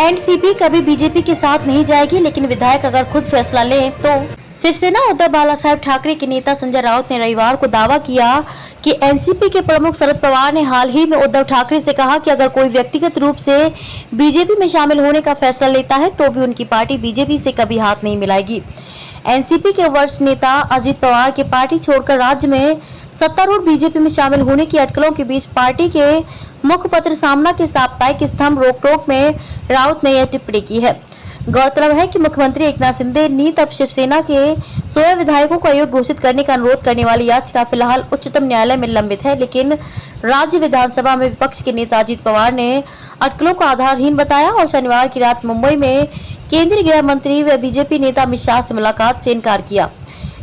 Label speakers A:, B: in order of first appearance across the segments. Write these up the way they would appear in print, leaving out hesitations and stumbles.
A: NCP कभी BJP के साथ नहीं जाएगी, लेकिन विधायक अगर खुद फैसला लें तो। शिवसेना उद्धव बालासाहेब ठाकरे के नेता संजय राउत ने रविवार को दावा किया कि एनसीपी के प्रमुख शरद पवार ने हाल ही में उद्धव ठाकरे से कहा कि अगर कोई व्यक्तिगत रूप से बीजेपी में शामिल होने का फैसला लेता है तो भी उनकी पार्टी बीजेपी से कभी हाथ नहीं मिलाएगी। एनसीपी के वरिष्ठ नेता अजित पवार की पार्टी छोड़कर राज्य में सत्तारूढ़ बीजेपी में शामिल होने की अटकलों के बीच पार्टी के मुखपत्र सामना के साप्ताहिक स्तंभ रोक-टोक में राउत ने यह टिप्पणी की है। गौरतलब है कि मुख्यमंत्री एकनाथ शिंदे नीत अब शिवसेना के 16 विधायकों को अयोग्य घोषित करने का अनुरोध करने वाली याचिका फिलहाल उच्चतम न्यायालय में लंबित है, लेकिन राज्य विधानसभा में विपक्ष के नेता अजित पवार ने अटकलों को आधारहीन बताया और शनिवार की रात मुंबई में केंद्रीय गृह मंत्री व बीजेपी नेता अमित शाह से मुलाकात से इनकार किया।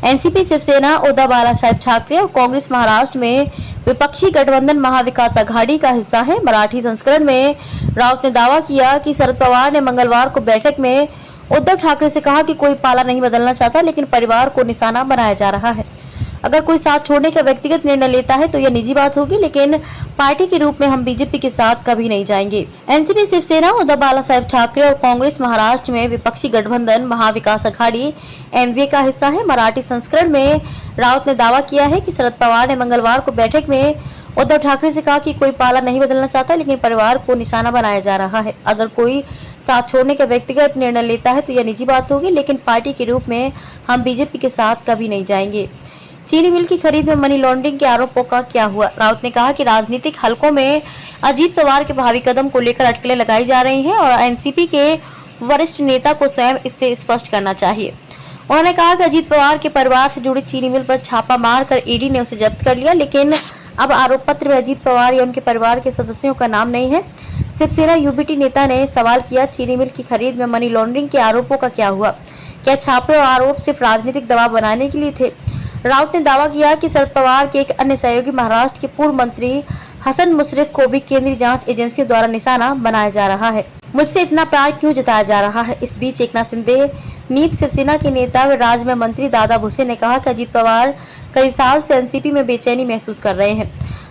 A: एनसीपी शिवसेना उद्धव बालासाहेब ठाकरे और कांग्रेस महाराष्ट्र में विपक्षी गठबंधन महाविकास आघाड़ी का हिस्सा है। मराठी संस्करण में राउत ने दावा किया कि शरद पवार ने मंगलवार को बैठक में उद्धव ठाकरे से कहा कि कोई पाला नहीं बदलना चाहता, लेकिन परिवार को निशाना बनाया जा रहा है। अगर कोई साथ छोड़ने का व्यक्तिगत निर्णय लेता है तो यह निजी बात होगी, लेकिन पार्टी के रूप में हम बीजेपी के साथ कभी नहीं जाएंगे। एनसीपी शिवसेना उद्धव बालासाहेब ठाकरे और कांग्रेस महाराष्ट्र में विपक्षी गठबंधन महाविकास आघाड़ी एमवीए का हिस्सा है। मराठी संस्करण में राउत ने दावा किया है कि शरद पवार ने मंगलवार को बैठक में उद्धव ठाकरे से कहा कि कोई पाला नहीं बदलना चाहता, लेकिन परिवार को निशाना बनाया जा रहा है। अगर कोई साथ छोड़ने का व्यक्तिगत निर्णय लेता है तो यह निजी बात होगी, लेकिन पार्टी के रूप में हम बीजेपी के साथ कभी नहीं जाएंगे। चीनी मिल की खरीद में मनी लॉन्ड्रिंग के आरोपों का क्या हुआ? राउत ने कहा कि राजनीतिक हलकों में अजीत पवार के भावी कदम को लेकर अटकलें लगाई जा रही हैं और एनसीपी के वरिष्ठ नेता को स्वयं इससे स्पष्ट करना चाहिए। उन्होंने कहा कि अजीत पवार के परिवार से जुड़ी चीनी मिल पर छापा मारकर ईडी ने उसे जब्त कर लिया, लेकिन अब आरोप पत्र में अजीत पवार या उनके परिवार के सदस्यों का नाम नहीं है। शिवसेना यूबीटी नेता ने सवाल किया, चीनी मिल की खरीद में मनी लॉन्ड्रिंग के आरोपों का क्या हुआ? क्या छापे और आरोप सिर्फ राजनीतिक दबाव बनाने के लिए थे? राउत ने दावा किया कि शरद पवार के एक अन्य सहयोगी महाराष्ट्र के पूर्व मंत्री हसन मुशर्रफ को भी केंद्रीय जांच एजेंसी द्वारा निशाना बनाया जा रहा है। मुझसे इतना प्यार क्यों जताया जा रहा है? इस बीच एकनाथ शिंदे नीत शिवसेना के नेता व राज्य में मंत्री दादा भुसे ने कहा कि अजीत पवार कई साल से एनसीपी में बेचैनी महसूस कर रहे हैं।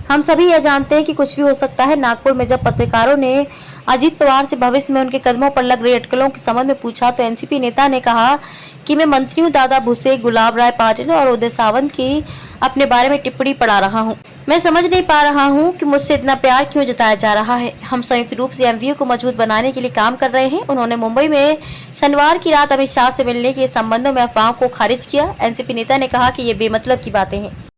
A: हम सभी यह जानते हैं कि कुछ भी हो सकता है। नागपुर में जब पत्रकारों ने अजीत पवार से भविष्य में उनके कदमों पर लग रही अटकलों के संबंध में पूछा तो एनसीपी नेता ने कहा कि मैं मंत्रियों दादा भुसे, गुलाब राय पाटिल और उदय सावंत की अपने बारे में टिप्पणी पढ़ा रहा हूं। मैं समझ नहीं पा रहा हूं कि मुझसे इतना प्यार क्यों जताया जा रहा है। हम संयुक्त रूप से एमवीए को मजबूत बनाने के लिए काम कर रहे हैं। उन्होंने मुंबई में शनिवार की रात अमित शाह से मिलने के संबंध में अफवाहों को खारिज किया। एनसीपी नेता ने कहा कि ये बेमतलब की बातें हैं।